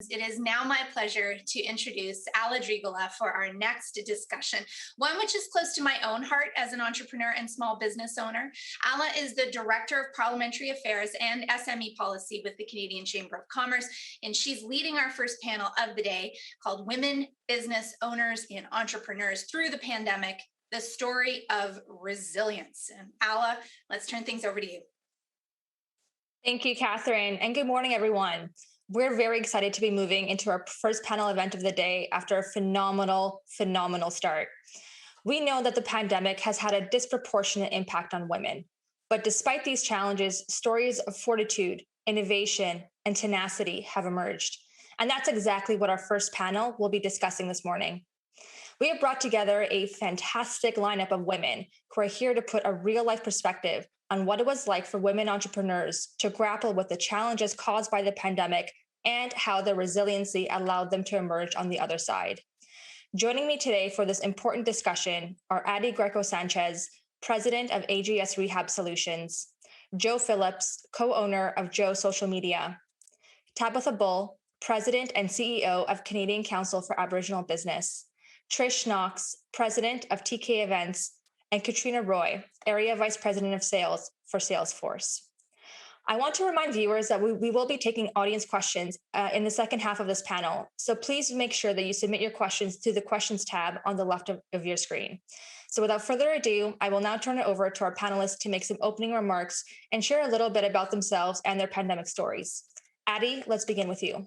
It is now my pleasure to introduce ALLA DRIGOLA for our next discussion, one which is close to my own heart as an entrepreneur and small business owner. ALLA is the Director of Parliamentary Affairs and SME Policy with the Canadian Chamber of Commerce, and she's leading our first panel of the day called Women Business Owners and Entrepreneurs Through the Pandemic, the Story of Resilience. And ALLA, let's turn things over to you. Thank you, Catherine, and good morning, everyone. We're very excited to be moving into our first panel event of the day after a phenomenal start. We know that the pandemic has had a disproportionate impact on women, but despite these challenges, stories of fortitude, innovation, and tenacity have emerged. And that's exactly what our first panel will be discussing this morning. We have brought together a fantastic lineup of women who are here to put a real-life perspective on what it was like for women entrepreneurs to grapple with the challenges caused by the pandemic and how their resiliency allowed them to emerge on the other side. Joining me today for this important discussion are ADDIE GRECO-SANCHEZ, President of AGS Rehab Solutions, Joe Phillips, co-owner of Joe Social Media, TABATHA Bull, President and CEO of Canadian Council for Aboriginal Business, TRISH KNOX, President of TK Events, and KATRINA Roy, Area Vice President of Sales for Salesforce. I want to remind viewers that we will be taking audience questions in the second half of this panel, so please make sure that you submit your questions through the questions tab on the left of your screen. So without further ado, I will now turn it over to our panelists to make some opening remarks and share a little bit about themselves and their pandemic stories. ADDIE, let's begin with you.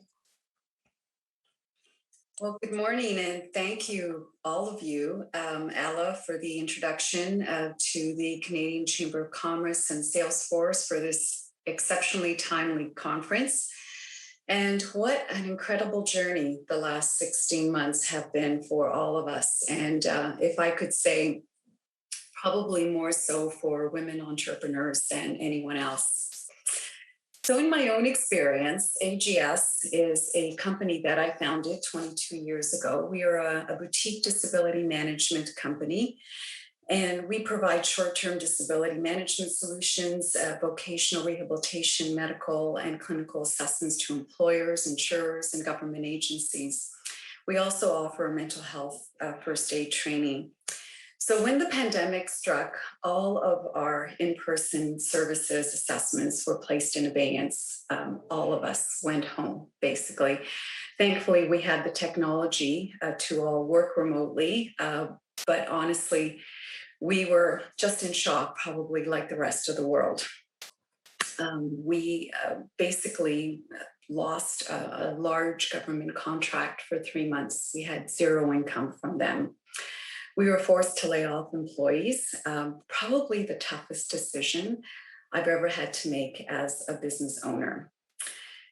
Well, good morning, and thank you, all of you, ALLA, for the introduction to the Canadian Chamber of Commerce and Salesforce for this exceptionally timely conference. And what an incredible journey the last 16 months have been for all of us. And if I could say, probably more so for women entrepreneurs than anyone else. So in my own experience, AGS is a company that I founded 22 years ago. We are a boutique disability management company, and we provide short-term disability management solutions, vocational rehabilitation, medical and clinical assessments to employers, insurers, and government agencies. We also offer mental health first aid training. So when the pandemic struck, all of our in-person services assessments were placed in abeyance. All of us went home, basically. Thankfully, we had the technology to all work remotely, but honestly, we were just in shock, probably like the rest of the world. We basically lost a large government contract for 3 months. We had zero income from them. We were forced to lay off employees, probably the toughest decision I've ever had to make as a business owner.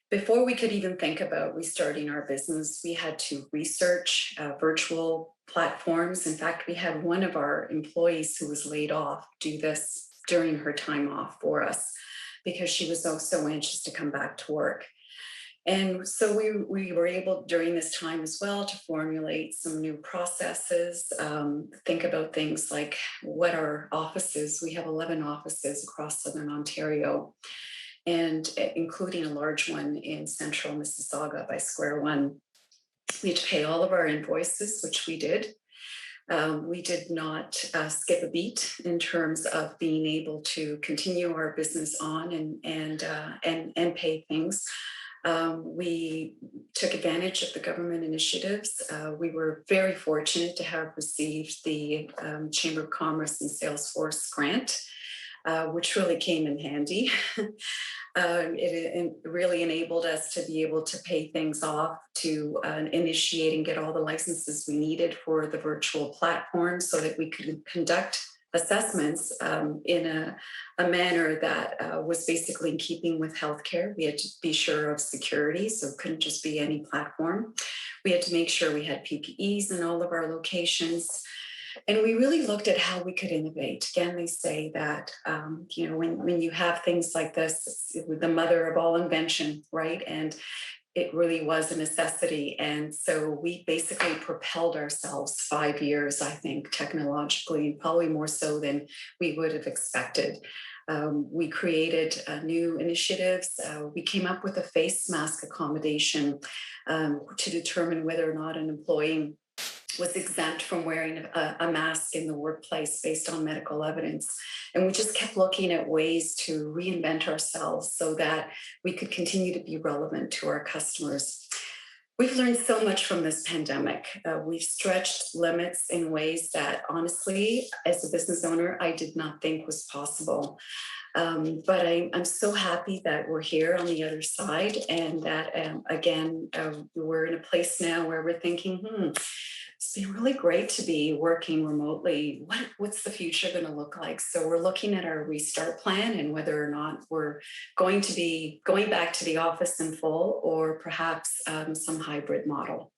Before we could even think about restarting our business, we had to research virtual platforms. In fact, we had one of our employees who was laid off do this during her time off for us because she was so anxious to come back to work. And so we were able during this time as well to formulate some new processes, think about things like what our offices, we have 11 offices across Southern Ontario, and including a large one in central Mississauga by Square One. We had to pay all of our invoices, which we did. We did not skip a beat in terms of being able to continue our business on and pay things. We took advantage of the government initiatives. We were very fortunate to have received the Chamber of Commerce and Salesforce grant, which really came in handy. It really enabled us to be able to pay things off, to initiate and get all the licenses we needed for the virtual platform so that we could conduct assessments in a manner that was basically in keeping with healthcare. We had to be sure of security, so it couldn't just be any platform. We had to make sure we had PPEs in all of our locations. And we really looked at how we could innovate. Again, they say that, when you have things like this, it's the mother of all invention, right? And it really was a necessity. And so we basically propelled ourselves 5 years, I think, technologically, probably more so than we would have expected. We created new initiatives. We came up with a face mask accommodation to determine whether or not an employee was exempt from wearing a mask in the workplace based on medical evidence. And we just kept looking at ways to reinvent ourselves so that we could continue to be relevant to our customers. We've learned so much from this pandemic. We've stretched limits in ways that, honestly, as a business owner, I did not think was possible. But I'm so happy that we're here on the other side, and that, again, we're in a place now where we're thinking, it's been really great to be working remotely. What's the future going to look like? So we're looking at our restart plan and whether or not we're going to be going back to the office in full, or perhaps some hybrid model.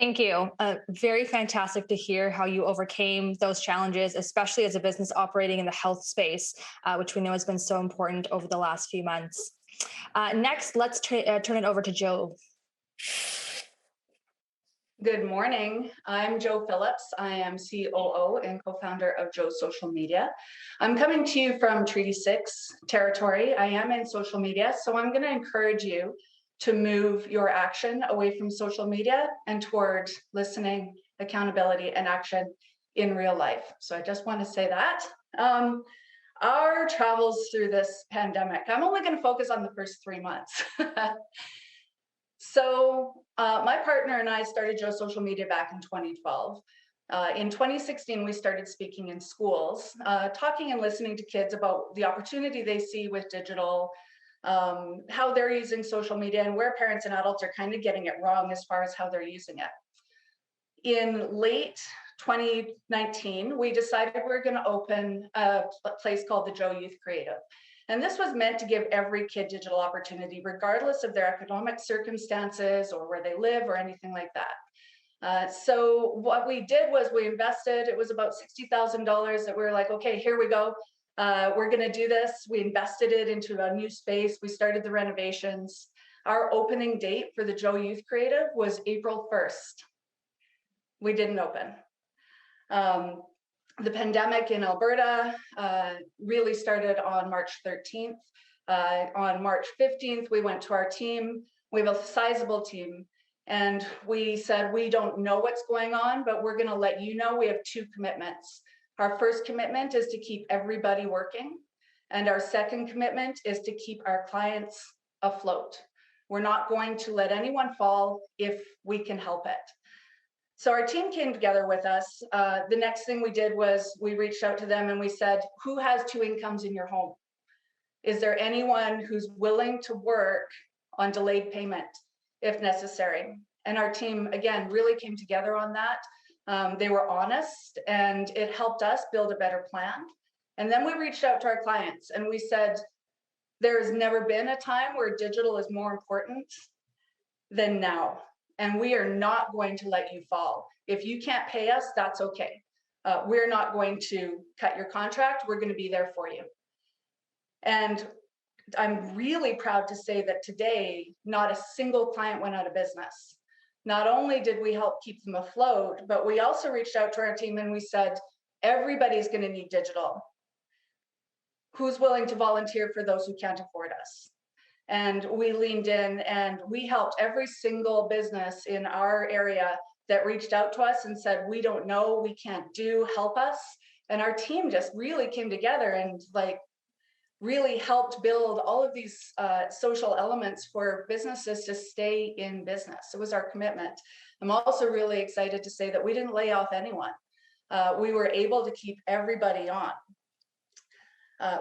Thank you. Very fantastic to hear how you overcame those challenges, especially as a business operating in the health space, which we know has been so important over the last few months. Next, let's turn it over to Joe. Good morning. I'm Joe Phillips. I am COO and co-founder of Joe's Social Media. I'm coming to you from Treaty 6 territory. I am in social media, so I'm going to encourage you to move your action away from social media and toward listening, accountability, and action in real life. So I just want to say that. Our travels through this pandemic, I'm only going to focus on the first 3 months. So my partner and I started Joe's Social Media back in 2012. In 2016, we started speaking in schools, talking and listening to kids about the opportunity they see with digital, how they're using social media, and where parents and adults are kind of getting it wrong as far as how they're using it. In late 2019, we decided we were going to open a place called the Joe Youth Creative. And this was meant to give every kid digital opportunity, regardless of their economic circumstances or where they live or anything like that. So what we did was we invested, it was about $60,000 that we were like, okay, here we go. We're going to do this. We invested it into a new space. We started the renovations. Our opening date for the Joe Youth Creative was April 1st. We didn't open. The pandemic in Alberta really started on March 13th. On March 15th, we went to our team. We have a sizable team. And we said, we don't know what's going on, but we're going to let you know we have 2 commitments. Our first commitment is to keep everybody working. And our second commitment is to keep our clients afloat. We're not going to let anyone fall if we can help it. So our team came together with us. The next thing we did was we reached out to them and we said, who has 2 incomes in your home? Is there anyone who's willing to work on delayed payment if necessary? And our team, again, really came together on that. They were honest, and it helped us build a better plan. And then we reached out to our clients and we said, there has never been a time where digital is more important than now. And we are not going to let you fall. If you can't pay us, that's okay. We're not going to cut your contract. We're going to be there for you. And I'm really proud to say that today, not a single client went out of business. Not only did we help keep them afloat, but we also reached out to our team and we said, everybody's going to need digital. Who's willing to volunteer for those who can't afford us? And we leaned in and we helped every single business in our area that reached out to us and said, we don't know, we can't do, help us. And our team just really came together and really helped build all of these social elements for businesses to stay in business. It was our commitment. I'm also really excited to say that we didn't lay off anyone. We were able to keep everybody on.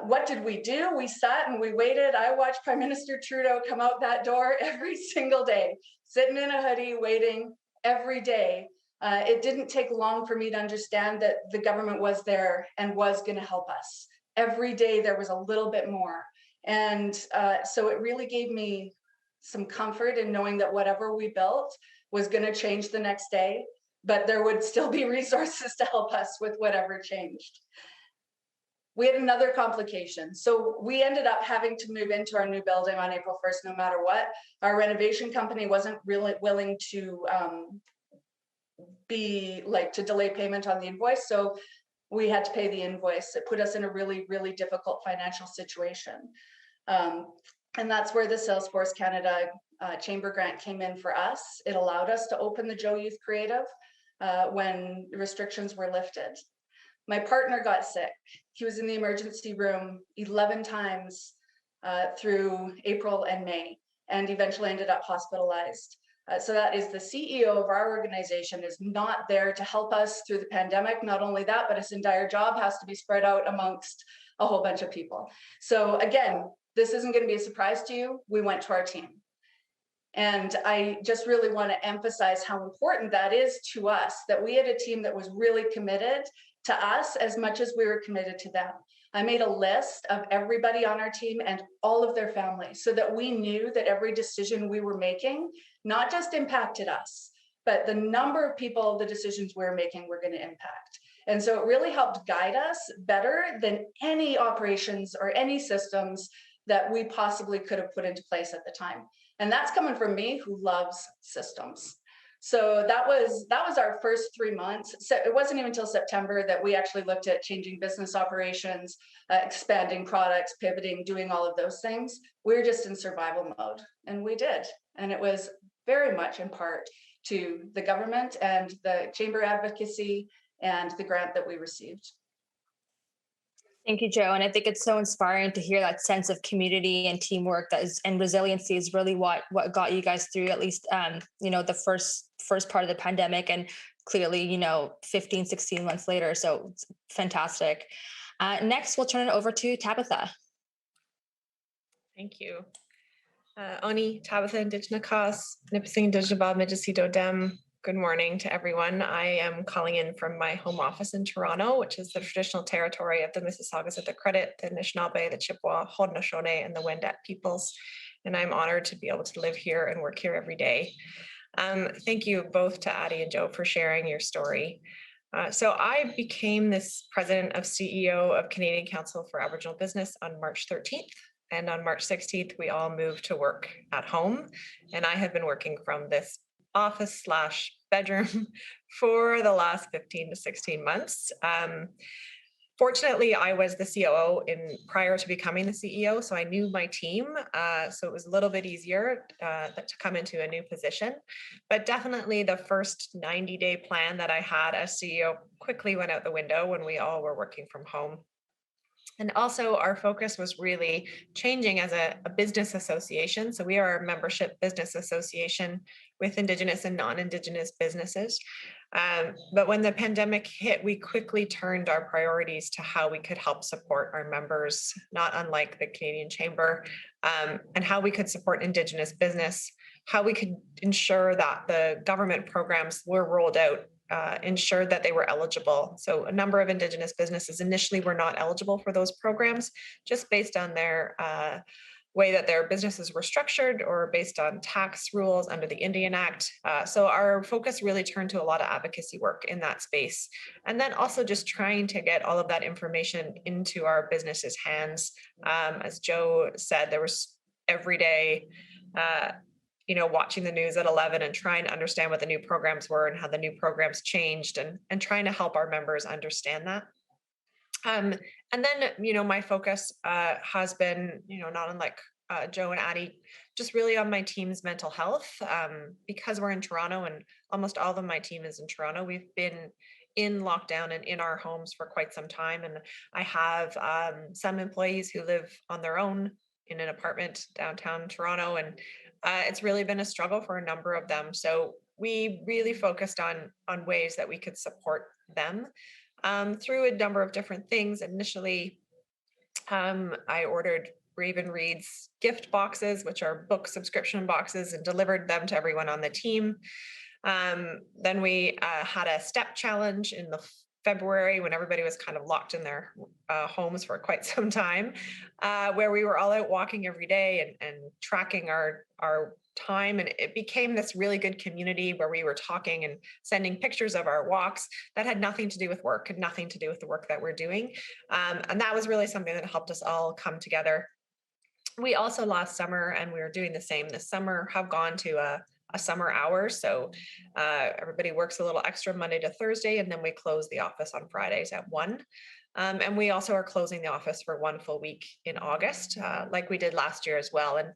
What did we do? We sat and we waited. I watched Prime Minister Trudeau come out that door every single day, sitting in a hoodie, waiting every day. It didn't take long for me to understand that the government was there and was going to help us. Every day there was a little bit more. And so it really gave me some comfort in knowing that whatever we built was going to change the next day, but there would still be resources to help us with whatever changed. we had another complication. So we ended up having to move into our new building on April 1st, no matter what. Our renovation company wasn't really willing to to delay payment on the invoice. So we had to pay the invoice. It put us in a really, really difficult financial situation. And that's where the Salesforce Canada Chamber grant came in for us. It allowed us to open the Joe Youth Creative when restrictions were lifted. My partner got sick. He was in the emergency room 11 times through April and May, and eventually ended up hospitalized. So that is the CEO of our organization is not there to help us through the pandemic. Not only that, but his entire job has to be spread out amongst a whole bunch of people. So again, this isn't going to be a surprise to you. We went to our team. And I just really want to emphasize how important that is to us, that we had a team that was really committed to us as much as we were committed to them. I made a list of everybody on our team and all of their families so that we knew that every decision we were making not just impacted us, but the number of people, the decisions we were making were going to impact. And so it really helped guide us better than any operations or any systems that we possibly could have put into place at the time. And that's coming from me, who loves systems. So that was our first 3 months. So it wasn't even until September that we actually looked at changing business operations, expanding products, pivoting, doing all of those things. We were just in survival mode, and we did. And it was very much in part to the government and the chamber advocacy and the grant that we received. Thank you, Joe. And I think it's so inspiring to hear that sense of community and teamwork and resiliency is really what got you guys through at least, the first part of the pandemic, and clearly, 15, 16 months later. So it's fantastic. Next, we'll turn it over to Tabitha. Thank you. Oni, Tabitha, Indigenous, Nipissing, Dijabab, Mijisidodem. Dem. Good morning to everyone. I am calling in from my home office in Toronto, which is the traditional territory of the Mississaugas of the Credit, the Anishinaabe, the Chippewa, Haudenosaunee, and the Wendat peoples. And I'm honored to be able to live here and work here every day. Thank you both to Addie and Joe for sharing your story. So I became this president of CEO of Canadian Council for Aboriginal Business on March 13th. And on March 16th, we all moved to work at home. And I have been working from this office/bedroom for the last 15 to 16 months. Fortunately, I was the COO prior to becoming the CEO, so I knew my team. So it was a little bit easier to come into a new position. But definitely the first 90-day plan that I had as CEO quickly went out the window when we all were working from home. And also our focus was really changing as a business association. So we are a membership business association with Indigenous and non-Indigenous businesses. But when the pandemic hit, we quickly turned our priorities to how we could help support our members, not unlike the Canadian Chamber, and how we could support Indigenous business, how we could ensure that the government programs were rolled out, ensured that they were eligible. So a number of Indigenous businesses initially were not eligible for those programs, just based on their way that their businesses were structured or based on tax rules under the Indian Act. So our focus really turned to a lot of advocacy work in that space. And then also just trying to get all of that information into our businesses' hands. As Joe said, there was every day, watching the news at 11 and trying to understand what the new programs were and how the new programs changed, and trying to help our members understand that. And then, my focus has been, not unlike Joe and Addie, just really on my team's mental health. Because we're in Toronto and almost all of my team is in Toronto, we've been in lockdown and in our homes for quite some time. And I have some employees who live on their own in an apartment downtown Toronto, and it's really been a struggle for a number of them. So we really focused on ways that we could support them through a number of different things. Initially, I ordered Raven Reads gift boxes, which are book subscription boxes, and delivered them to everyone on the team. Then we had a step challenge in the February, when everybody was kind of locked in their homes for quite some time, where we were all out walking every day and tracking our time. And it became this really good community where we were talking and sending pictures of our walks that had nothing to do with work and nothing to do with the work that we're doing. And that was really something that helped us all come together. We also last summer, and we were doing the same this summer, have gone to a summer hour. So everybody works a little extra Monday to Thursday, and then we close the office on Fridays at 1. And we also are closing the office for 1 full week in August, like we did last year as well. And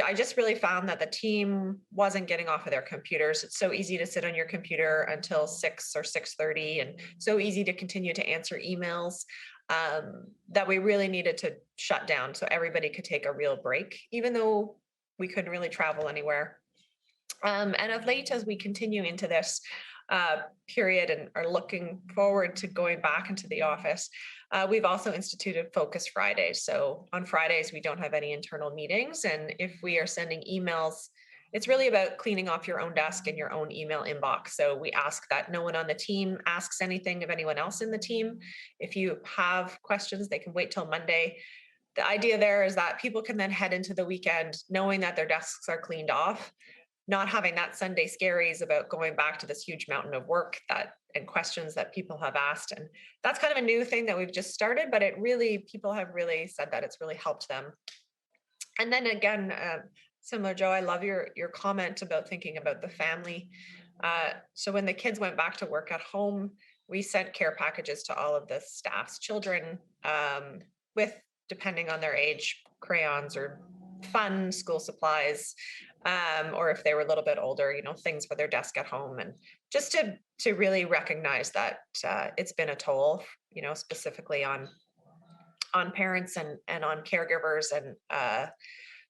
I just really found that the team wasn't getting off of their computers. It's so easy to sit on your computer until 6 or 6:30, and so easy to continue to answer emails, that we really needed to shut down so everybody could take a real break, even though we couldn't really travel anywhere. And of late, as we continue into this period and are looking forward to going back into the office, we've also instituted Focus Fridays. So on Fridays, we don't have any internal meetings. And if we are sending emails, it's really about cleaning off your own desk and your own email inbox. So we ask that no one on the team asks anything of anyone else in the team. If you have questions, they can wait till Monday. The idea there is that people can then head into the weekend knowing that their desks are cleaned off, not having that Sunday scaries about going back to this huge mountain of work and questions that people have asked. And that's kind of a new thing that we've just started, but people have really said that it's really helped them. And then again, similar, Joe, I love your comment about thinking about the family. So when the kids went back to work at home, we sent care packages to all of the staff's children with, depending on their age, crayons or fun school supplies, or if they were a little bit older, things for their desk at home, and just to really recognize that it's been a toll, specifically on parents and on caregivers, and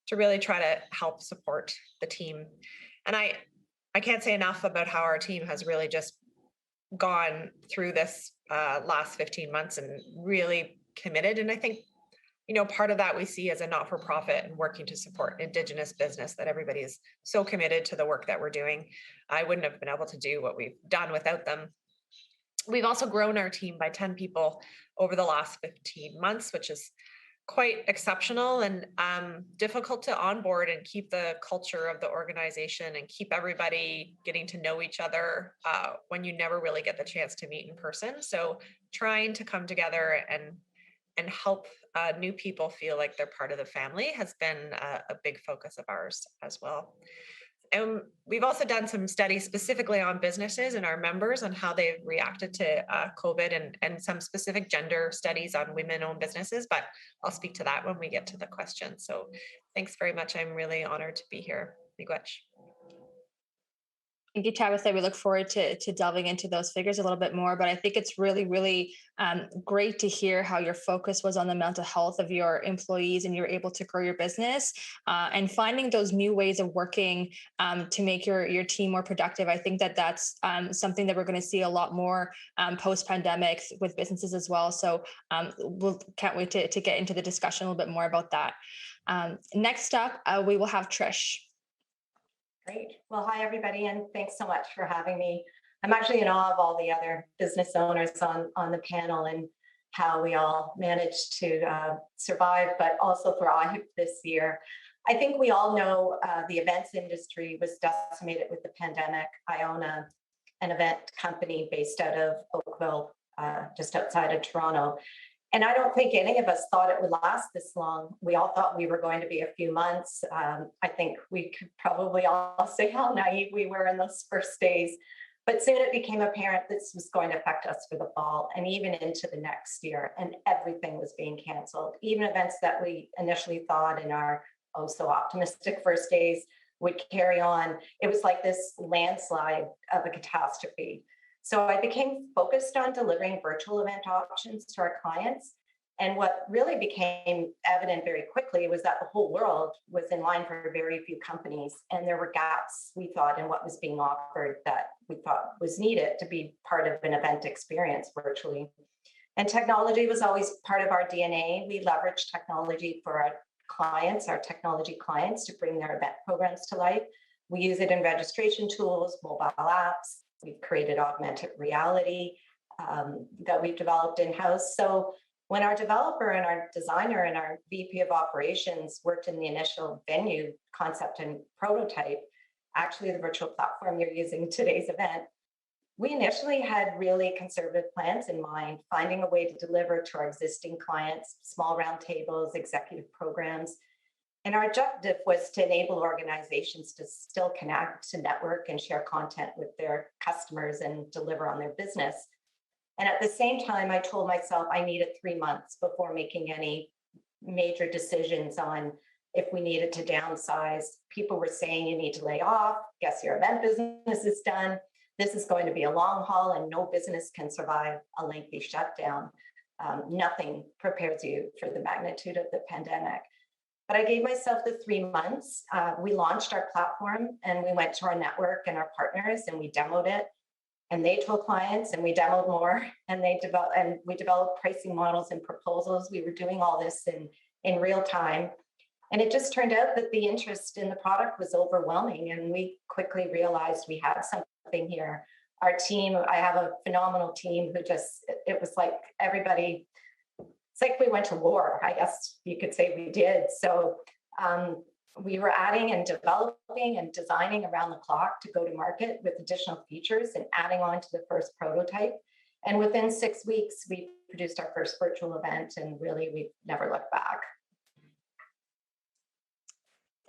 to really try to help support the team. And I can't say enough about how our team has really just gone through this last 15 months and really committed. And I think, part of that we see as a not-for-profit and working to support Indigenous business, that everybody is so committed to the work that we're doing. I wouldn't have been able to do what we've done without them. We've also grown our team by 10 people over the last 15 months, which is quite exceptional and difficult to onboard and keep the culture of the organization and keep everybody getting to know each other when you never really get the chance to meet in person. So trying to come together and help new people feel like they're part of the family has been a big focus of ours as well. And we've also done some studies specifically on businesses and our members on how they've reacted to COVID, and some specific gender studies on women-owned businesses, but I'll speak to that when we get to the question. So thanks very much. I'm really honored to be here. Miigwech. Thank you, Tabitha. We look forward to delving into those figures a little bit more, but I think it's really, really great to hear how your focus was on the mental health of your employees and you're able to grow your business and finding those new ways of working to make your team more productive. I think that's something that we're going to see a lot more post-pandemic with businesses as well. So can't wait to get into the discussion a little bit more about that. Next up, we will have Trish. Great. Well, hi, everybody, and thanks so much for having me. I'm actually in awe of all the other business owners on the panel and how we all managed to survive, but also thrive this year. I think we all know the events industry was decimated with the pandemic. I own an event company based out of Oakville, just outside of Toronto. And I don't think any of us thought it would last this long. We all thought we were going to be a few months. I think we could probably all say how naive we were in those first days. But soon it became apparent this was going to affect us for the fall and even into the next year. And everything was being canceled. Even events that we initially thought in our so optimistic first days would carry on. It was like this landslide of a catastrophe. So I became focused on delivering virtual event options to our clients. And what really became evident very quickly was that the whole world was in line for very few companies. And there were gaps, we thought, in what was being offered that we thought was needed to be part of an event experience virtually. And technology was always part of our DNA. We leveraged technology for our clients, our technology clients, to bring their event programs to life. We use it in registration tools, mobile apps. We've created augmented reality, that we've developed in-house. So when our developer and our designer and our VP of operations worked in the initial venue concept and prototype, actually the virtual platform you're using today's event, we initially had really conservative plans in mind, finding a way to deliver to our existing clients, small roundtables, executive programs. And our objective was to enable organizations to still connect, to network and share content with their customers and deliver on their business. And at the same time, I told myself I needed 3 months before making any major decisions on if we needed to downsize. People were saying you need to lay off, guess your event business is done. This is going to be a long haul and no business can survive a lengthy shutdown. Nothing prepares you for the magnitude of the pandemic. But I gave myself the 3 months. We launched our platform and we went to our network and our partners and we demoed it. And they told clients and we demoed more and we developed pricing models and proposals. We were doing all this in real time. And it just turned out that the interest in the product was overwhelming. And we quickly realized we had something here. Our team, I have a phenomenal team who it was like everybody, it's like we went to war, I guess you could say we did. So we were adding and developing and designing around the clock to go to market with additional features and adding on to the first prototype. And within 6 weeks, we produced our first virtual event and really we've never looked back.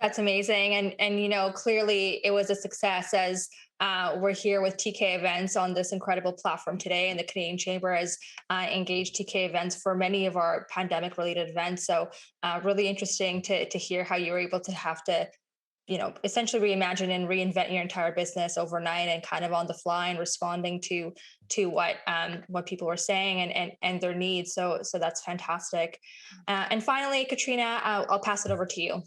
That's amazing. And you know, clearly it was a success as we're here with TK Events on this incredible platform today, and the Canadian Chamber has engaged TK Events for many of our pandemic related events. So really interesting to hear how you were able to have to, you know, essentially reimagine and reinvent your entire business overnight and kind of on the fly and responding to what people were saying and their needs. So that's fantastic. And finally, Katrina, I'll pass it over to you.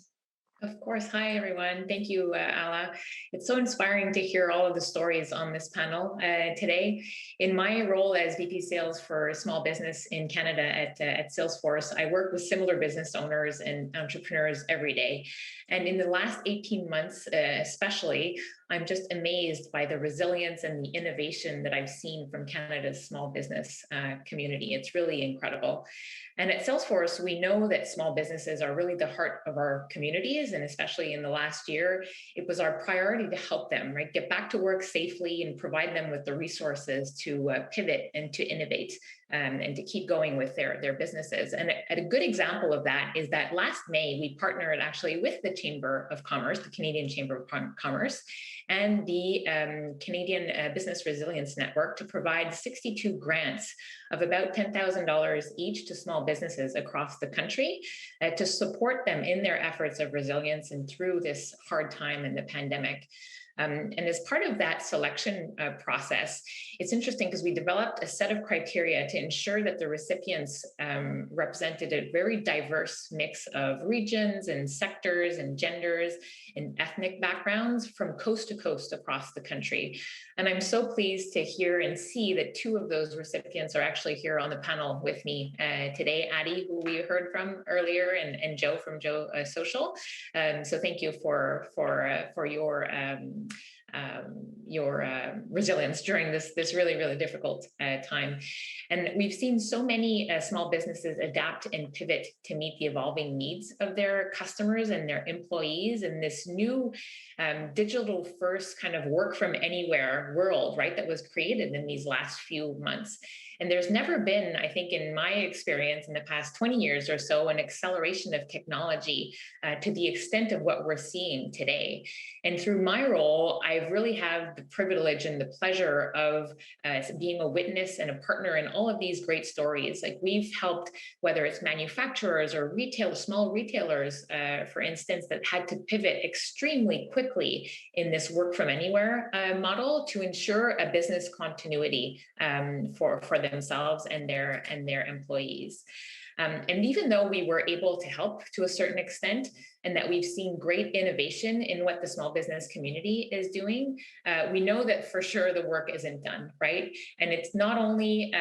Of course. Hi, everyone. Thank you, ALLA. It's so inspiring to hear all of the stories on this panel today. In my role as VP Sales for Small Business in Canada at Salesforce, I work with similar business owners and entrepreneurs every day. And in the last 18 months, especially, I'm just amazed by the resilience and the innovation that I've seen from Canada's small business community. It's really incredible. And at Salesforce, we know that small businesses are really the heart of our communities. And especially in the last year, it was our priority to help them, right? Get back to work safely and provide them with the resources to pivot and to innovate and to keep going with their businesses. And a good example of that is that last May, we partnered actually with the Chamber of Commerce, the Canadian Chamber of Commerce, and the Canadian Business Resilience Network to provide 62 grants of about $10,000 each to small businesses across the country to support them in their efforts of resilience and through this hard time in the pandemic. And as part of that selection process, it's interesting because we developed a set of criteria to ensure that the recipients represented a very diverse mix of regions and sectors and genders and ethnic backgrounds from coast to coast across the country. And I'm so pleased to hear and see that 2 of those recipients are actually here on the panel with me today, Addie, who we heard from earlier, and Joe from Joe Social. So thank you for your resilience during this really, really difficult time. And we've seen so many small businesses adapt and pivot to meet the evolving needs of their customers and their employees in this new digital first kind of work from anywhere world, right, that was created in these last few months. And there's never been, I think, in my experience in the past 20 years or so, an acceleration of technology to the extent of what we're seeing today. And through my role, I've really had the privilege and the pleasure of being a witness and a partner in all of these great stories. Like we've helped, whether it's manufacturers or small retailers, for instance, that had to pivot extremely quickly in this work from anywhere model to ensure a business continuity for themselves and their employees. And even though we were able to help to a certain extent, and that we've seen great innovation in what the small business community is doing, we know that for sure the work isn't done, right? And it's not only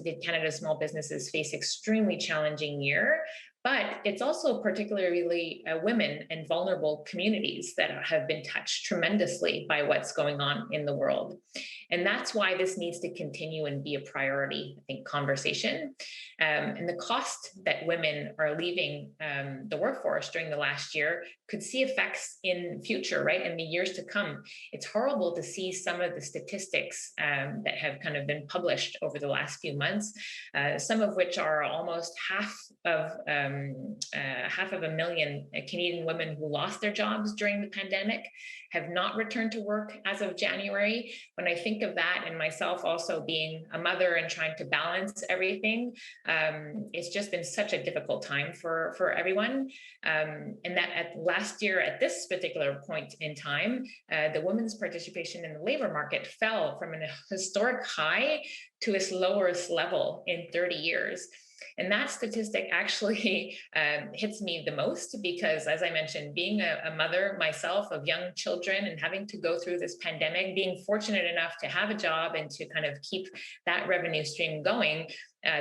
did Canada's small businesses face extremely challenging year, But it's also particularly women and vulnerable communities that have been touched tremendously by what's going on in the world. And that's why this needs to continue and be a priority, I think, conversation. And the cost that women are leaving the workforce during the last year could see effects in future, right? In the years to come. It's horrible to see some of the statistics that have kind of been published over the last few months, some of which are almost half of a million Canadian women who lost their jobs during the pandemic have not returned to work as of January. When I think of that, and myself also being a mother and trying to balance everything, it's just been such a difficult time for everyone. And that last year at this particular point in time, the women's participation in the labor market fell from a historic high to its lowest level in 30 years. And that statistic actually hits me the most because, as I mentioned, being a mother myself of young children and having to go through this pandemic, being fortunate enough to have a job and to kind of keep that revenue stream going,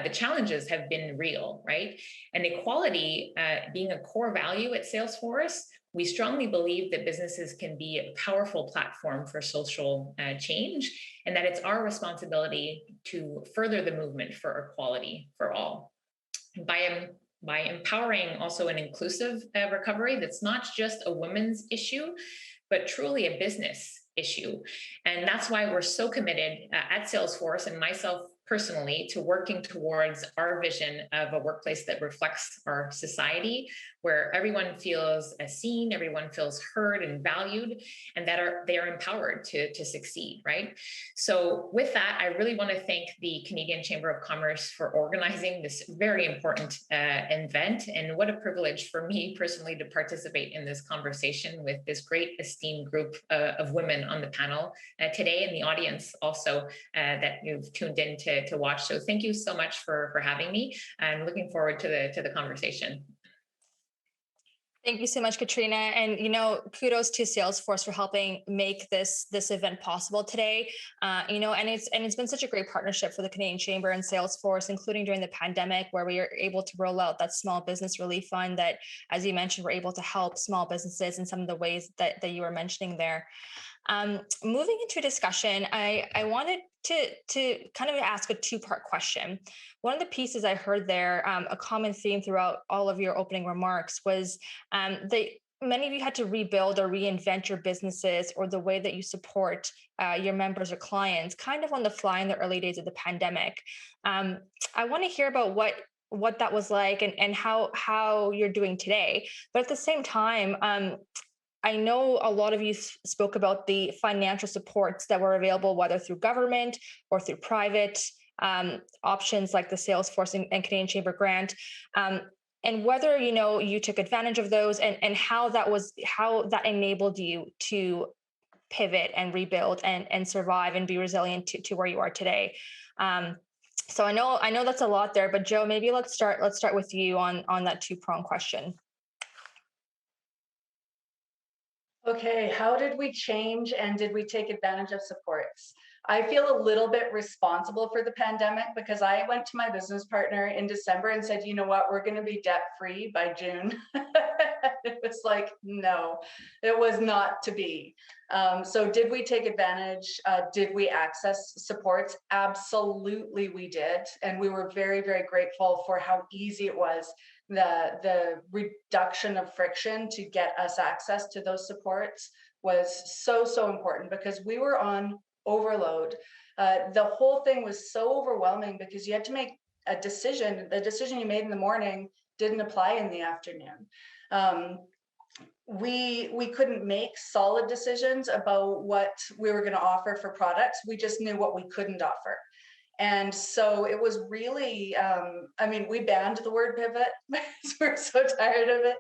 the challenges have been real, right? And equality being a core value at Salesforce, we strongly believe that businesses can be a powerful platform for social change, and that it's our responsibility to further the movement for equality for all. By empowering also an inclusive recovery that's not just a women's issue, but truly a business issue. And that's why we're so committed at Salesforce, and myself personally, to working towards our vision of a workplace that reflects our society, where everyone feels seen, everyone feels heard and valued, and that they are empowered to succeed, right? So with that, I really want to thank the Canadian Chamber of Commerce for organizing this very important event. And what a privilege for me personally to participate in this conversation with this great esteemed group of women on the panel today, and the audience also that you've tuned in to watch. So thank you so much for having me. I'm looking forward to the conversation. Thank you so much, Katrina. And, kudos to Salesforce for helping make this event possible today. And it's been such a great partnership for the Canadian Chamber and Salesforce, including during the pandemic, where we are able to roll out that small business relief fund that, as you mentioned, we're able to help small businesses in some of the ways that you were mentioning there. Moving into discussion, I wanted to kind of ask a two-part question. One of the pieces I heard there, a common theme throughout all of your opening remarks, was that many of you had to rebuild or reinvent your businesses or the way that you support your members or clients kind of on the fly in the early days of the pandemic. I want to hear about what that was like and how you're doing today. But at the same time, I know a lot of you spoke about the financial supports that were available, whether through government or through private options like the Salesforce and Canadian Chamber grant, and whether you took advantage of those and how that enabled you to pivot and rebuild and survive and be resilient to where you are today. So I know that's a lot there, but Joe, maybe let's start with you on that two-pronged question. Okay, how did we change and did we take advantage of supports? I feel a little bit responsible for the pandemic because I went to my business partner in December and said, you know what, we're going to be debt-free by June. It was like, no, it was not to be. So did we take advantage? Did we access supports? Absolutely we did. And we were very, very grateful for how easy it was. The reduction of friction to get us access to those supports was so important because we were on overload. The whole thing was so overwhelming because you had to make a decision. The decision you made in the morning didn't apply in the afternoon. We couldn't make solid decisions about what we were going to offer for products. We just knew what we couldn't offer. And so it was really, we banned the word pivot because we're so tired of it,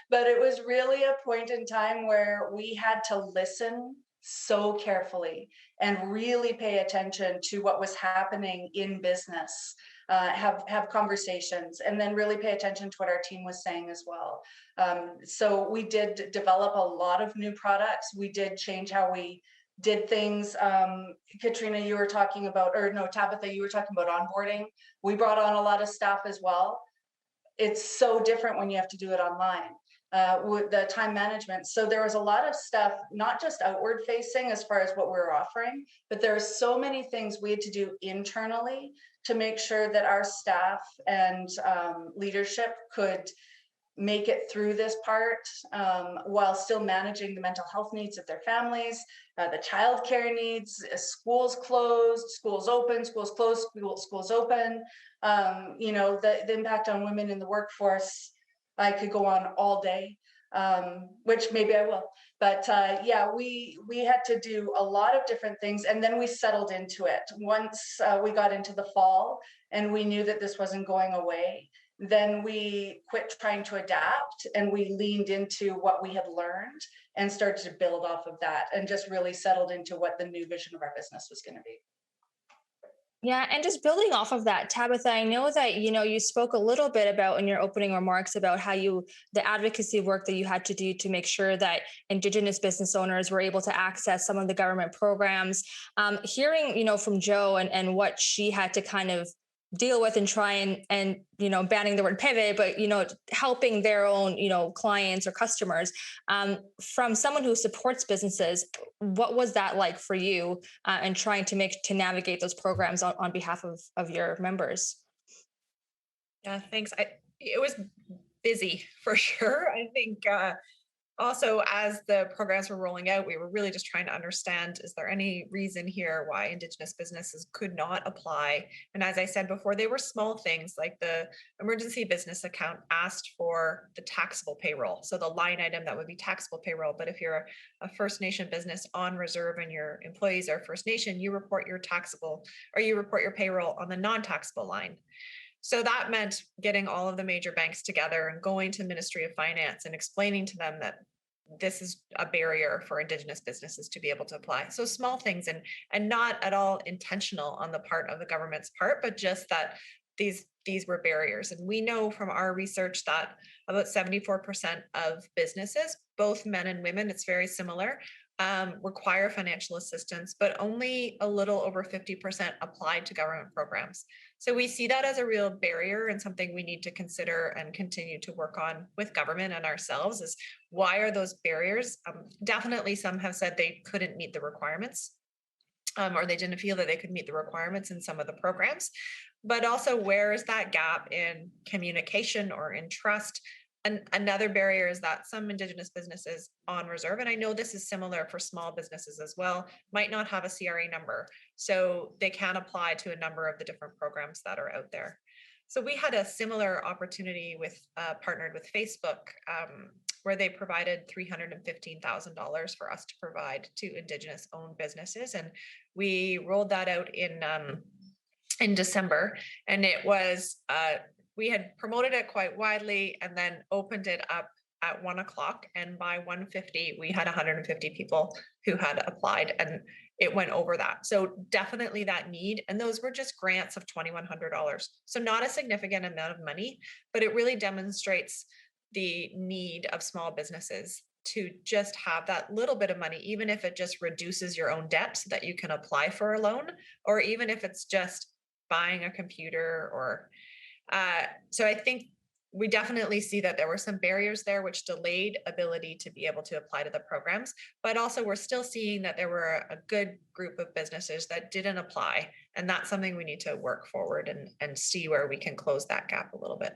but it was really a point in time where we had to listen so carefully and really pay attention to what was happening in business, have conversations, and then really pay attention to what our team was saying as well. So we did develop a lot of new products. We did change how we did things. Katrina, you were talking about, or no, Tabitha, you were talking about onboarding. We brought on a lot of staff as well. it's so different when you have to do it online. With the time management. So there was a lot of stuff, not just outward facing as far as what we were offering, but there are so many things we had to do internally to make sure that our staff and leadership could make it through this part while still managing the mental health needs of their families, the childcare needs, schools closed, schools open, schools closed, schools open. You know, the impact on women in the workforce. I could go on all day, which maybe I will. But yeah, we had to do a lot of different things, and then we settled into it. Once we got into the fall and we knew that this wasn't going away, then we quit trying to adapt and we leaned into what we had learned and started to build off of that and just really settled into what the new vision of our business was going to be. Yeah, and just building off of that, Tabitha, I know that, you know, you spoke a little bit about in your opening remarks about how the advocacy work that you had to do to make sure that Indigenous business owners were able to access some of the government programs. Hearing, you know, from Jo and what she had to kind of deal with and try and, you know, banning the word pivot, but, you know, helping their own, you know, clients or customers. From someone who supports businesses, what was that like for you and trying to navigate those programs on behalf of your members? Yeah, thanks. It was busy for sure. I think also, as the programs were rolling out, we were really just trying to understand, is there any reason here why Indigenous businesses could not apply? And as I said before, they were small things like the emergency business account asked for the taxable payroll. So the line item that would be taxable payroll. But if you're a First Nation business on reserve and your employees are First Nation, you report your taxable or you report your payroll on the non-taxable line. So that meant getting all of the major banks together and going to Ministry of Finance and explaining to them that this is a barrier for Indigenous businesses to be able to apply. So small things and not at all intentional on the part of the government's part, but just that these were barriers. And we know from our research that about 74% of businesses, both men and women, it's very similar, require financial assistance, but only a little over 50% applied to government programs. So we see that as a real barrier and something we need to consider and continue to work on with government and ourselves is why are those barriers? Definitely some have said they couldn't meet the requirements or they didn't feel that they could meet the requirements in some of the programs, but also where is that gap in communication or in trust? And another barrier is that some Indigenous businesses on reserve, and I know this is similar for small businesses as well, might not have a CRA number. So they can apply to a number of the different programs that are out there. So we had a similar opportunity with partnered with Facebook where they provided $315,000 for us to provide to Indigenous owned businesses. And we rolled that out in December, and it was we had promoted it quite widely and then opened it up at 1 o'clock. And by 1:50, we had 150 people who had applied and it went over that. So definitely that need. And those were just grants of $2,100. So not a significant amount of money, but it really demonstrates the need of small businesses to just have that little bit of money, even if it just reduces your own debt so that you can apply for a loan, or even if it's just buying a computer or so I think we definitely see that there were some barriers there which delayed ability to be able to apply to the programs, but also we're still seeing that there were a good group of businesses that didn't apply. And that's something we need to work forward and see where we can close that gap a little bit.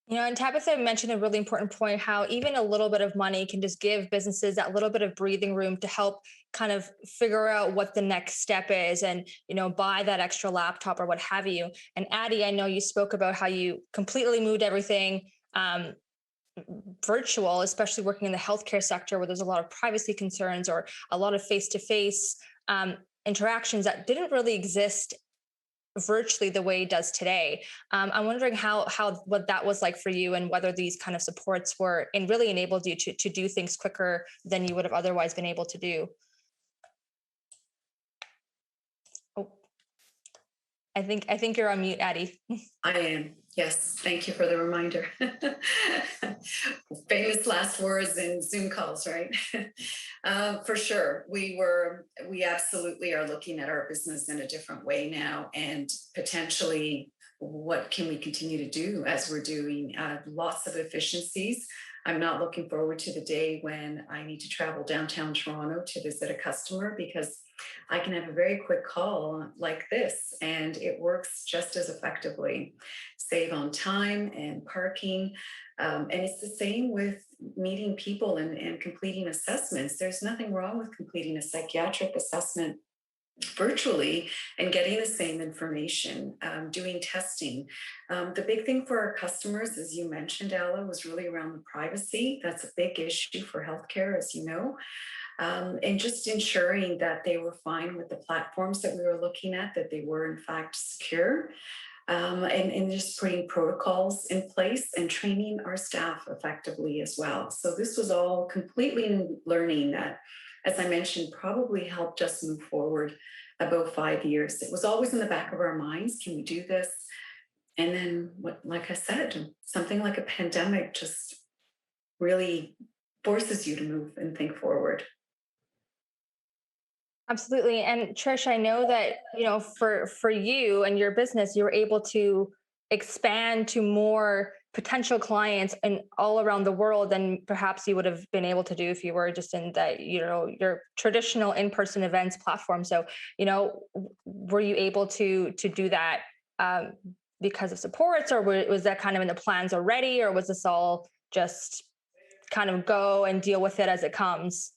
You know, and Tabitha mentioned a really important point, how even a little bit of money can just give businesses that little bit of breathing room to help kind of figure out what the next step is and, you know, buy that extra laptop or what have you. And Addie, I know you spoke about how you completely moved everything virtual, especially working in the healthcare sector where there's a lot of privacy concerns or a lot of face-to-face interactions that didn't really exist virtually the way it does today. I'm wondering what that was like for you and whether these kind of supports were and really enabled you to do things quicker than you would have otherwise been able to do. Oh, I think you're on mute, Addie. I am. Yes. Thank you for the reminder. Famous last words in Zoom calls, right? For sure. We absolutely are looking at our business in a different way now and potentially what can we continue to do as we're doing lots of efficiencies. I'm not looking forward to the day when I need to travel downtown Toronto to visit a customer, because I can have a very quick call like this and it works just as effectively. Save on time and parking. And it's the same with meeting people and completing assessments. There's nothing wrong with completing a psychiatric assessment virtually and getting the same information, doing testing. The big thing for our customers, as you mentioned, Alla, was really around the privacy. That's a big issue for healthcare, as you know. And just ensuring that they were fine with the platforms that we were looking at, that they were in fact secure. And just putting protocols in place and training our staff effectively as well. So this was all completely learning that, as I mentioned, probably helped us move forward about 5 years. It was always in the back of our minds, can we do this? And then, like I said, something like a pandemic just really forces you to move and think forward. Absolutely. And Trish, I know that, for you and your business, you were able to expand to more potential clients and all around the world than perhaps you would have been able to do if you were just in that, your traditional in-person events platform. So, were you able to do that because of supports, or was that kind of in the plans already, or was this all just kind of go and deal with it as it comes?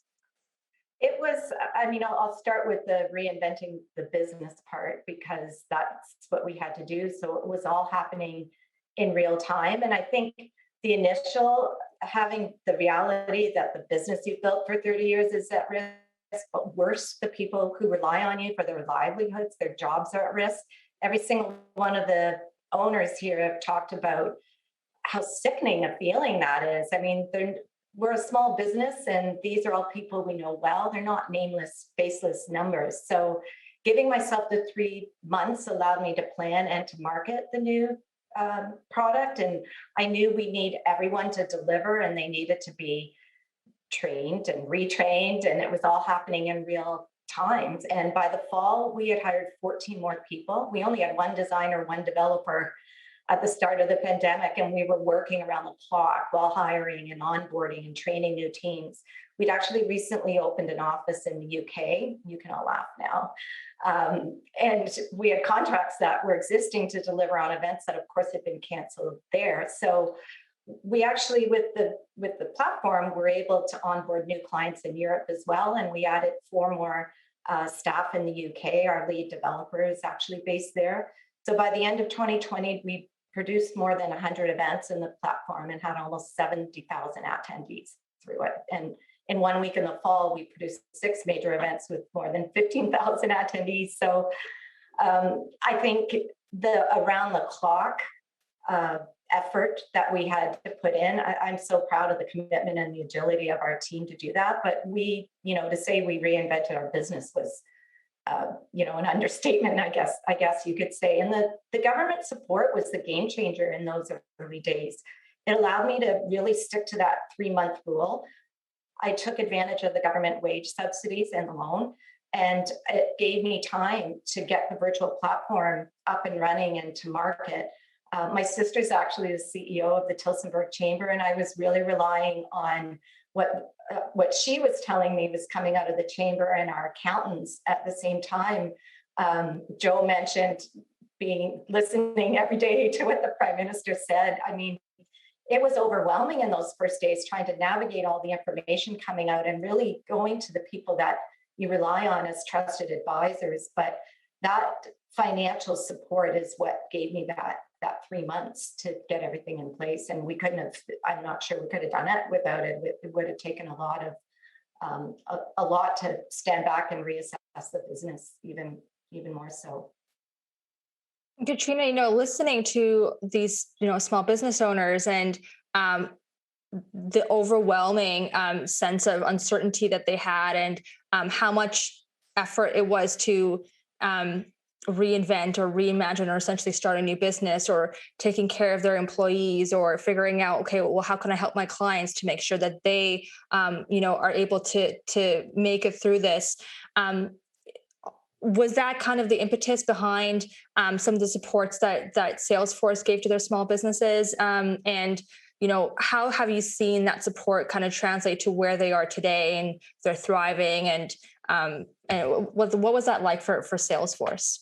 It was, I'll start with the reinventing the business part, because that's what we had to do. So it was all happening in real time. And I think the initial, having the reality that the business you built for 30 years is at risk, but worse, the people who rely on you for their livelihoods, their jobs are at risk. Every single one of the owners here have talked about how sickening a feeling that is. I mean, we're a small business, and these are all people we know well. They're not nameless, faceless numbers. So giving myself the 3 months allowed me to plan and to market the new product. And I knew we need everyone to deliver, and they needed to be trained and retrained, and it was all happening in real times. And by the fall, we had hired 14 more people. We only had one designer, one developer at the start of the pandemic, and we were working around the clock while hiring and onboarding and training new teams. We'd actually recently opened an office in the UK. You can all laugh now. And we had contracts that were existing to deliver on events that, of course, had been canceled there. So we actually, with the platform, were able to onboard new clients in Europe as well. And we added 4 more staff in the UK. Our lead developer is actually based there. So by the end of 2020, we produced more than 100 events in the platform and had almost 70,000 attendees through it. And in 1 week in the fall, we produced 6 major events with more than 15,000 attendees. So I think the around the clock effort that we had to put in, I'm so proud of the commitment and the agility of our team to do that. But we, to say we reinvented our business was an understatement, I guess you could say. And the government support was the game changer in those early days. It allowed me to really stick to that 3-month rule. I took advantage of the government wage subsidies and the loan, and it gave me time to get the virtual platform up and running and to market. My sister's actually the CEO of the Tillsonburg Chamber, and I was really relying on what she was telling me was coming out of the chamber and our accountants at the same time. Joe mentioned listening every day to what the Prime Minister said. I mean, it was overwhelming in those first days trying to navigate all the information coming out and really going to the people that you rely on as trusted advisors. But that financial support is what gave me that 3 months to get everything in place. And I'm not sure we could have done it without it. It would have taken a lot to stand back and reassess the business even more so. Katrina, listening to these, small business owners and the overwhelming sense of uncertainty that they had, and how much effort it was to reinvent or reimagine or essentially start a new business, or taking care of their employees, or figuring out, okay, well, how can I help my clients to make sure that they, are able to make it through this. was that kind of the impetus behind some of the supports that Salesforce gave to their small businesses? And how have you seen that support kind of translate to where they are today and they're thriving? And what was that like for Salesforce?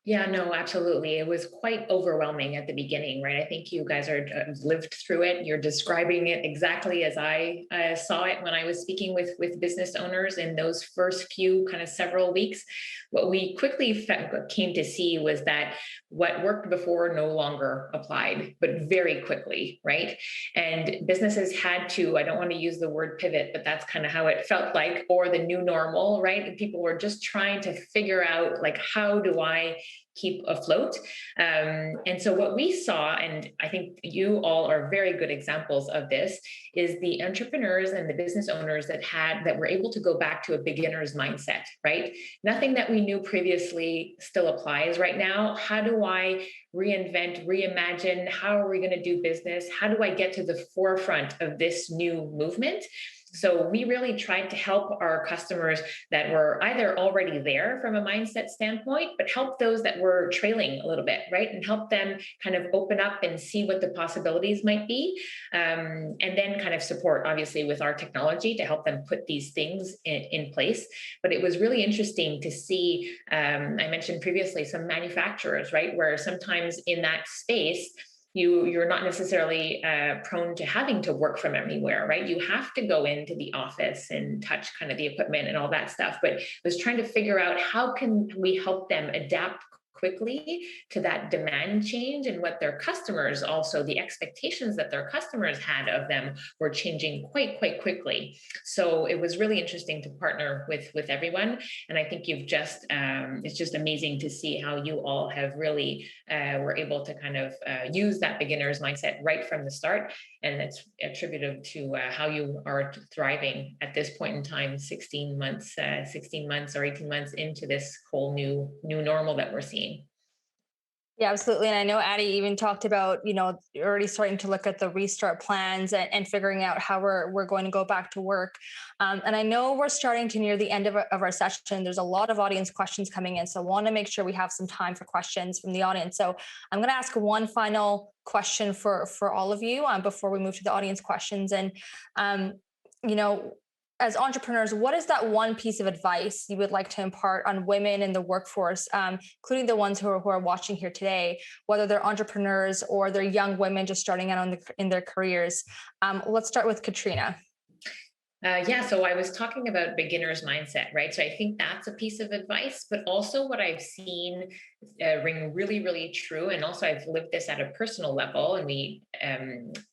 Yeah, no, absolutely. It was quite overwhelming at the beginning, right? I think you guys are lived through it. You're describing it exactly as I saw it when I was speaking with business owners in those first few kind of several weeks. What we quickly came to see was that what worked before no longer applied, but very quickly, right? And businesses had to, I don't want to use the word pivot, but that's kind of how it felt like, or the new normal, right? And people were just trying to figure out, like, how do I keep afloat? And so what we saw, and I think you all are very good examples of this, is the entrepreneurs and the business owners that were able to go back to a beginner's mindset, right? Nothing that we knew previously still applies right now. How do I reinvent, reimagine? How are we going to do business? How do I get to the forefront of this new movement? So we really tried to help our customers that were either already there from a mindset standpoint, but help those that were trailing a little bit, right? And help them kind of open up and see what the possibilities might be. And then kind of support, obviously, with our technology to help them put these things in place. But it was really interesting to see, I mentioned previously, some manufacturers, right? Where sometimes in that space, you're not necessarily prone to having to work from anywhere, right? You have to go into the office and touch kind of the equipment and all that stuff. But was trying to figure out, how can we help them adapt quickly to that demand change, and what their customers, also the expectations that their customers had of them, were changing quite quickly. So it was really interesting to partner with everyone. And I think you've just, it's just amazing to see how you all have really were able to kind of use that beginner's mindset right from the start. And it's attributed to how you are thriving at this point in time, 16 months or 18 months into this whole new normal that we're seeing. Yeah, absolutely. And I know Addie even talked about, already starting to look at the restart plans and figuring out how we're going to go back to work. And I know we're starting to near the end of our session. There's a lot of audience questions coming in. So I want to make sure we have some time for questions from the audience. So I'm going to ask one final question for all of you before we move to the audience questions. And, as entrepreneurs, what is that one piece of advice you would like to impart on women in the workforce, including the ones who are watching here today, whether they're entrepreneurs or they're young women just starting out in their careers? Let's start with Katrina. So I was talking about beginner's mindset, right? So I think that's a piece of advice, but also what I've seen ring really true. And also I've lived this at a personal level, and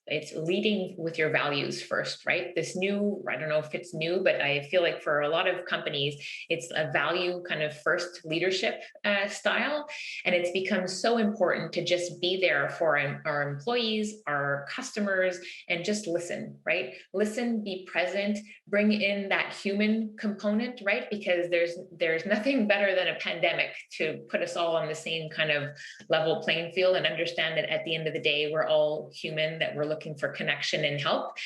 it's leading with your values first, right? This new, I don't know if it's new, but I feel like for a lot of companies, it's a value kind of first leadership style. And it's become so important to just be there for our employees, our customers, and just listen, right? Listen, be present, bring in that human component, right? Because there's nothing better than a pandemic to put us all on the same kind of level playing field, and understand that at the end of the day, we're all human, that we're looking for connection and help.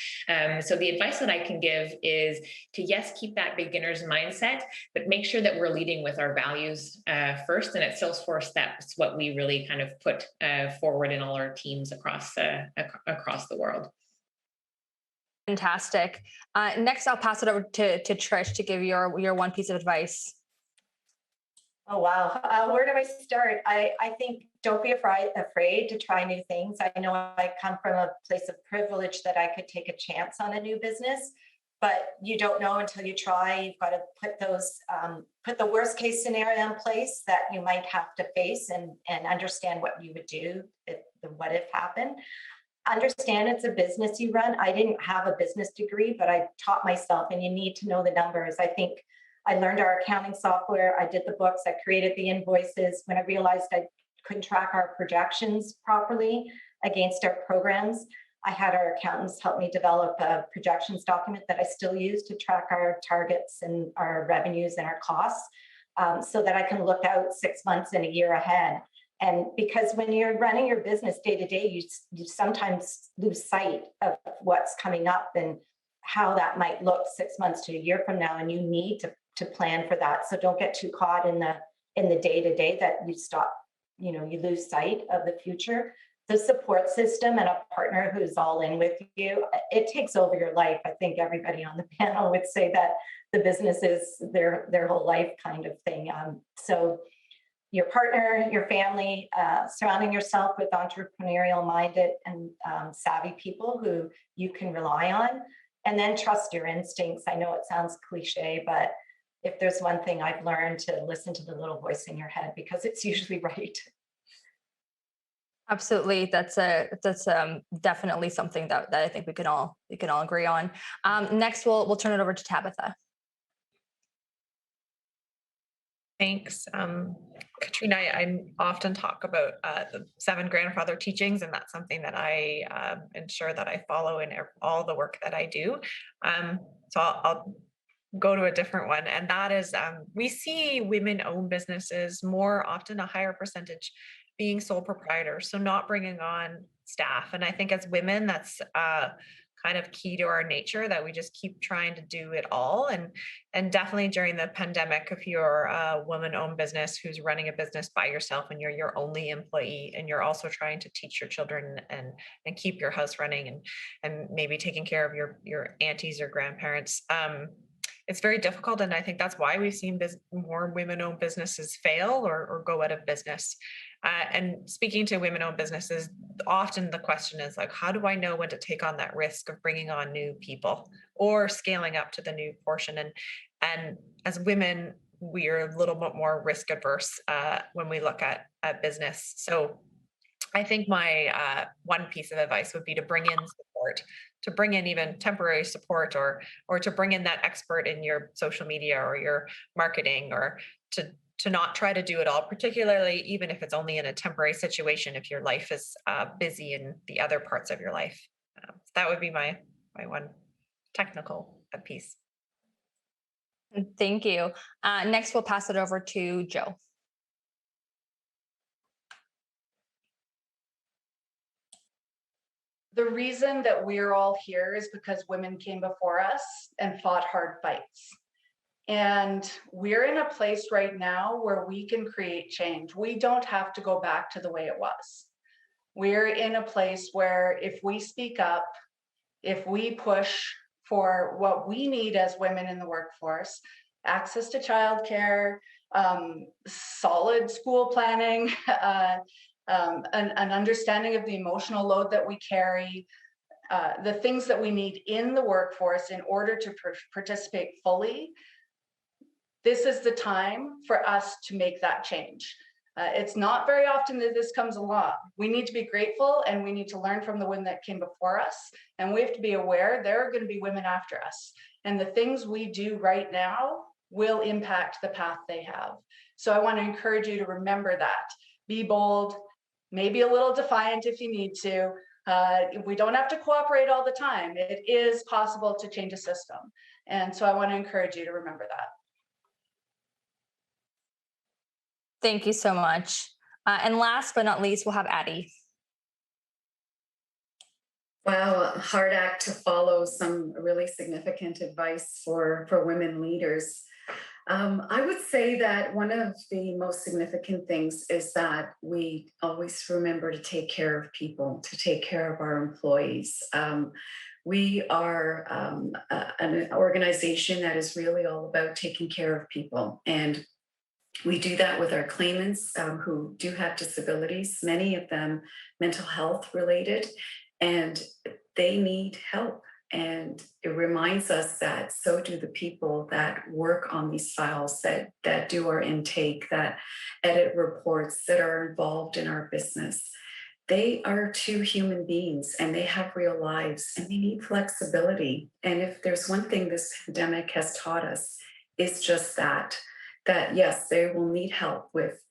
So the advice that I can give is to, yes, keep that beginner's mindset, but make sure that we're leading with our values first. And at Salesforce, that's what we really kind of put forward in all our teams across the world. Fantastic. Next, I'll pass it over to Trish to give your one piece of advice. Oh, wow. Where do I start? I think don't be afraid to try new things. I know I come from a place of privilege that I could take a chance on a new business, but you don't know until you try. You've got to put the worst case scenario in place that you might have to face, and understand what you would do if the what if happened. Understand it's a business you run. I didn't have a business degree, but I taught myself, and you need to know the numbers. I think I learned our accounting software. I did the books. I created the invoices. When I realized I couldn't track our projections properly against our programs, I had our accountants help me develop a projections document that I still use to track our targets and our revenues and our costs, so that I can look out 6 months and a year ahead. And because when you're running your business day to day, you sometimes lose sight of what's coming up and how that might look 6 months to a year from now. And you need to plan for that. So don't get too caught in the day-to-day that you stop, you know, you lose sight of the future. The support system and a partner who's all in with you, it takes over your life. I think everybody on the panel would say that the business is their whole life kind of thing. So your partner, your family, surrounding yourself with entrepreneurial minded and savvy people who you can rely on, and then trust your instincts. I know it sounds cliche, but if there's one thing I've learned, to listen to the little voice in your head, because it's usually right. Absolutely, that's definitely something that I think we can all agree on. Next, we'll turn it over to Tabitha. Thanks. Katrina, I often talk about the 7 grandfather teachings, and that's something that I ensure that I follow in all the work that I do. So I'll go to a different one, and that is we see women-owned businesses more often, a higher percentage being sole proprietors, so not bringing on staff. And I think as women, that's kind of key to our nature, that we just keep trying to do it all. And definitely during the pandemic, if you're a woman-owned business who's running a business by yourself and you're your only employee, and you're also trying to teach your children and keep your house running and maybe taking care of your aunties or grandparents, it's very difficult. And I think that's why we've seen more women-owned businesses fail or go out of business. And speaking to women-owned businesses, often the question is like, how do I know when to take on that risk of bringing on new people or scaling up to the new portion? And as women, we are a little bit more risk adverse when we look at business. So I think my one piece of advice would be to bring in support, to bring in even temporary support, or to bring in that expert in your social media or your marketing, or to not try to do it all, particularly even if it's only in a temporary situation, if your life is busy in the other parts of your life. That would be my one technical piece. Thank you. Next, we'll pass it over to Joe. The reason that we're all here is because women came before us and fought hard fights. And we're in a place right now where we can create change. We don't have to go back to the way it was. We're in a place where if we speak up, if we push for what we need as women in the workforce, access to childcare, solid school planning, an understanding of the emotional load that we carry, the things that we need in the workforce in order to participate fully, this is the time for us to make that change. It's not very often that this comes along. We need to be grateful, and we need to learn from the women that came before us. And we have to be aware there are going to be women after us. And the things we do right now will impact the path they have. So I want to encourage you to remember that. Be bold, maybe a little defiant if you need to. We don't have to cooperate all the time. It is possible to change a system. And so I want to encourage you to remember that. Thank you so much. And last but not least, we'll have Addie. Wow, a hard act to follow. Some really significant advice for women leaders. I would say that one of the most significant things is that we always remember to take care of people, to take care of our employees. We are an organization that is really all about taking care of people. And we do that with our claimants who do have disabilities, many of them mental health related, and they need help. And it reminds us that so do the people that work on these files, that do our intake, that edit reports, that are involved in our business. They are two human beings, and they have real lives, and they need flexibility. And if there's one thing this pandemic has taught us, it's just that yes, they will need help with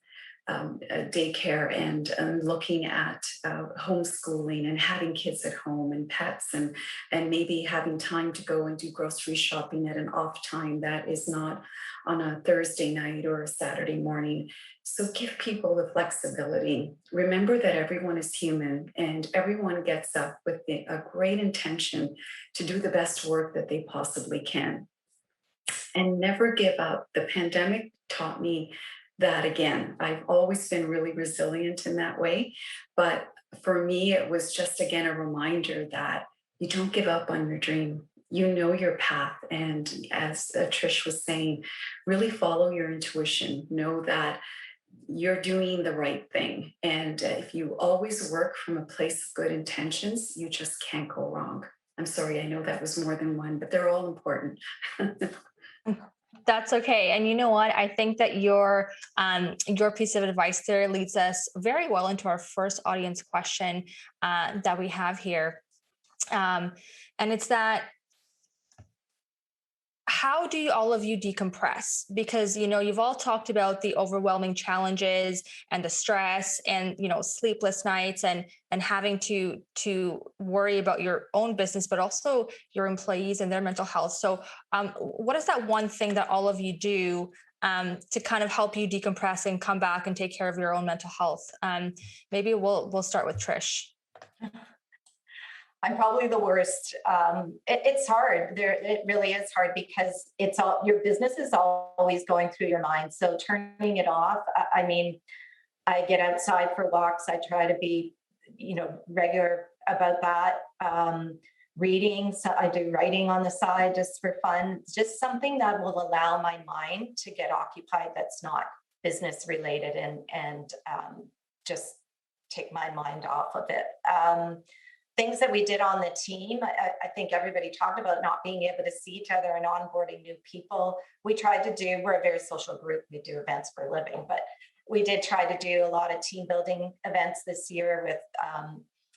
daycare and looking at homeschooling and having kids at home and pets and maybe having time to go and do grocery shopping at an off time that is not on a Thursday night or a Saturday morning. So give people the flexibility. Remember that everyone is human, and everyone gets up with a great intention to do the best work that they possibly can. and never give up. The pandemic taught me that again. I've always been really resilient in that way. But for me, it was just again a reminder that you don't give up on your dream. You know your path. And as Trish was saying, really follow your intuition. Know that you're doing the right thing. And if you always work from a place of good intentions, you just can't go wrong. I'm sorry, I know that was more than one, but they're all important. That's okay. And you know what? I think that your piece of advice there leads us very well into our first audience question that we have here. And it's that, how do all of you decompress? Because, you know, you've all talked about the overwhelming challenges and the stress and, you know, sleepless nights and having to worry about your own business, but also your employees and their mental health. So what is that one thing that all of you do to kind of help you decompress and come back and take care of your own mental health? Maybe we'll start with Trish. I'm probably the worst. It's hard. It really is hard because it's all, your business is always going through your mind. So turning it off. I mean, I get outside for walks. I try to be, you know, regular about that. Reading. So I do writing on the side just for fun. Just something that will allow my mind to get occupied. That's not business related and just take my mind off of it. Things that we did on the team, I think everybody talked about not being able to see each other and onboarding new people. We tried to do, we're a very social group, we do events for a living, but we did try to do a lot of team building events this year with,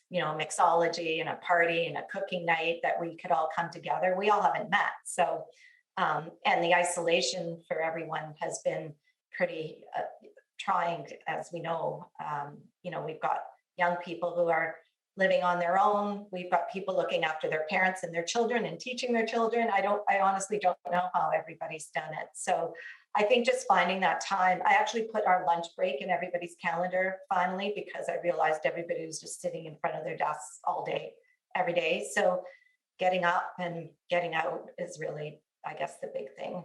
you know, mixology and a party and a cooking night that we could all come together. We all haven't met. So, and the isolation for everyone has been pretty trying, as we know. You know, we've got young people who are living on their own. We've got people looking after their parents and their children and teaching their children. I honestly don't know how everybody's done it. So I think just finding that time. I actually put our lunch break in everybody's calendar finally, because I realized everybody was just sitting in front of their desks all day, every day. So getting up and getting out is really, I guess, the big thing.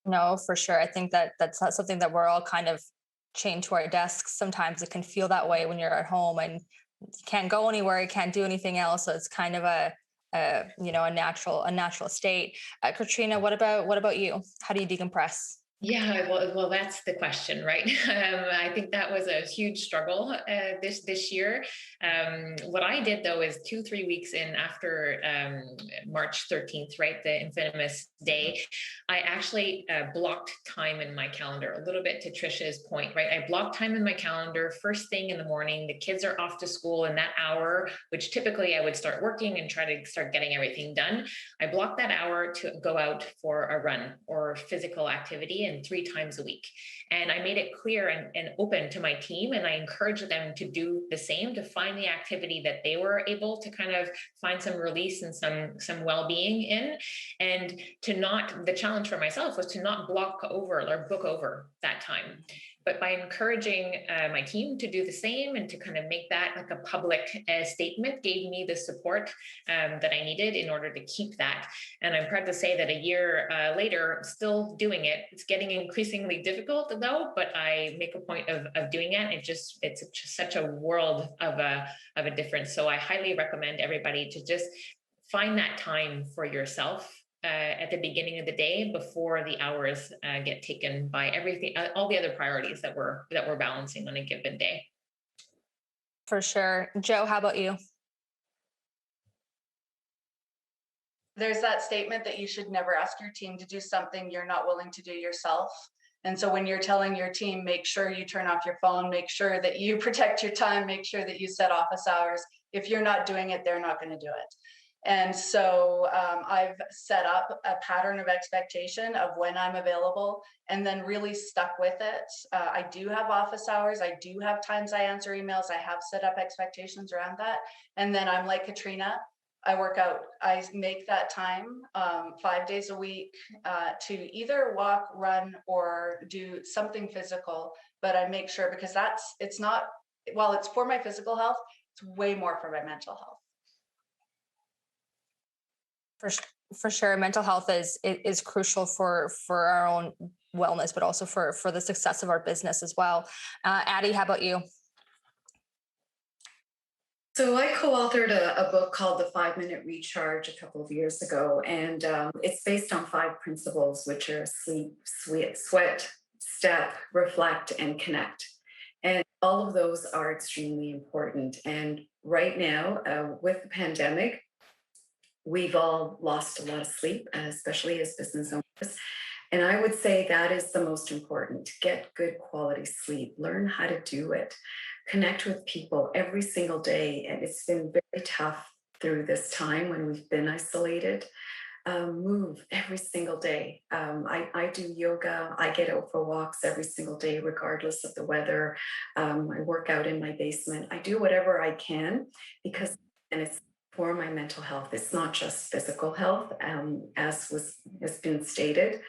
No, for sure. I think that that's not something that we're all kind of chained to our desks. Sometimes it can feel that way when you're at home and you can't go anywhere, you can't do anything else. So it's kind of a natural state. Katrina, what about you? How do you decompress? Yeah, well, that's the question, right? I think that was a huge struggle this year. What I did though is 2-3 weeks in after March 13th, right, the infamous day, I actually blocked time in my calendar. A little bit to Trish's point, right? I blocked time in my calendar first thing in the morning. The kids are off to school in that hour, which typically I would start working and try to start getting everything done. I blocked that hour to go out for a run or physical activity, and 3 times a week. And I made it clear and open to my team. And I encouraged them to do the same, to find the activity that they were able to kind of find some release and some well-being in. And to not, the challenge for myself was to not block over or book over that time. But by encouraging my team to do the same and to kind of make that like a public statement gave me the support that I needed in order to keep that. And I'm proud to say that a year later, still doing it. It's getting increasingly difficult though, but I make a point of doing it. It's just such a world of a difference. So I highly recommend everybody to just find that time for yourself at the beginning of the day before the hours get taken by everything, all the other priorities that we're balancing on a given day. For sure. Joe, how about you? There's that statement that you should never ask your team to do something you're not willing to do yourself. And so when you're telling your team, make sure you turn off your phone, make sure that you protect your time, make sure that you set office hours. If you're not doing it, they're not going to do it. And so I've set up a pattern of expectation of when I'm available and then really stuck with it. I do have office hours. I do have times I answer emails. I have set up expectations around that. And then I'm like Katrina, I work out. I make that time 5 days a week to either walk, run, or do something physical. But I make sure, because it's not, while it's for my physical health, it's way more for my mental health. For sure, mental health is crucial for our own wellness, but also for the success of our business as well. Addie, how about you? So I co-authored a book called The 5-Minute Recharge a couple of years ago, and it's based on 5 principles, which are sleep, sweat, step, reflect, and connect. And all of those are extremely important. And right now, with the pandemic, we've all lost a lot of sleep, especially as business owners. And I would say that is the most important. Get good quality sleep, learn how to do it, connect with people every single day. And it's been very tough through this time when we've been isolated. Move every single day. I do yoga. I get out for walks every single day, regardless of the weather. I work out in my basement. I do whatever I can because, and it's for my mental health. It's not just physical health, has been stated.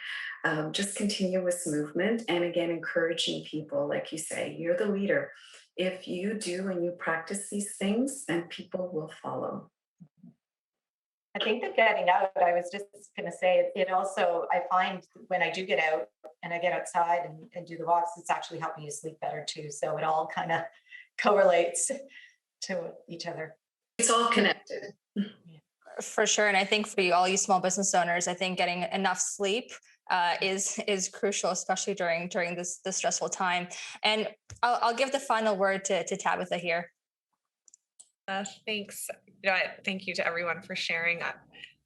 Just continuous movement, and again, encouraging people, like you say, you're the leader. If you do and you practice these things, then people will follow. I think that getting out, I was just going to say, it also, I find when I do get out and I get outside and do the walks, it's actually helping you sleep better too. So it all kind of correlates to each other. It's all connected. For sure. And I think for you, all you small business owners, I think getting enough sleep is crucial, especially during this stressful time. And I'll give the final word to Tabitha here. Thanks. Thank you to everyone for sharing.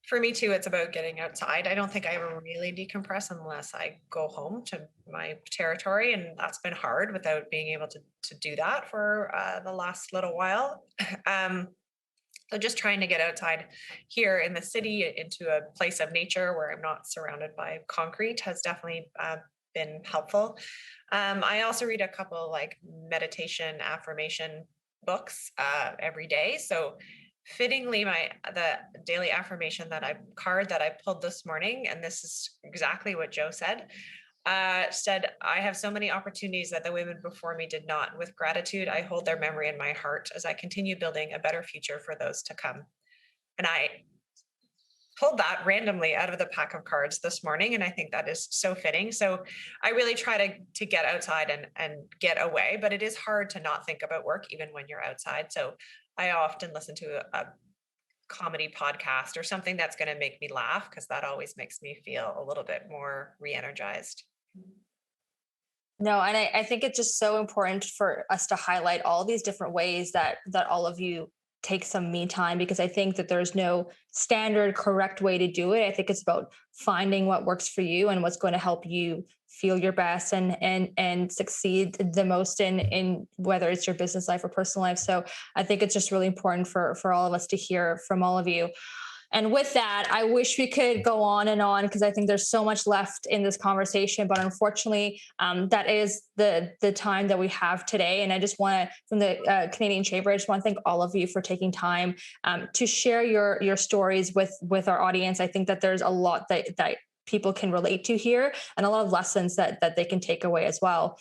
For me too, it's about getting outside. I don't think I ever really decompress unless I go home to my territory, and that's been hard without being able to do that for the last little while. So just trying to get outside here in the city into a place of nature where I'm not surrounded by concrete has definitely been helpful. I also read a couple like meditation affirmation books every day. So fittingly, the daily affirmation that I pulled this morning, and this is exactly what Joe said, I have so many opportunities that the women before me did not. With gratitude, I hold their memory in my heart as I continue building a better future for those to come. And I pulled that randomly out of the pack of cards this morning, and I think that is so fitting. So I really try to get outside and get away, but it is hard to not think about work even when you're outside. So I often listen to a comedy podcast or something that's going to make me laugh, because that always makes me feel a little bit more re-energized. No, and I think it's just so important for us to highlight all these different ways that all of you take some me time, because I think that there's no standard correct way to do it. I think it's about finding what works for you and what's going to help you feel your best and succeed the most in whether it's your business life or personal life. So I think it's just really important for all of us to hear from all of you. And with that, I wish we could go on and on, because I think there's so much left in this conversation, but unfortunately, that is the time that we have today. And I just want to, from the Canadian Chamber, I just want to thank all of you for taking time to share your stories with our audience. I think that there's a lot that people can relate to here, and a lot of lessons that they can take away as well.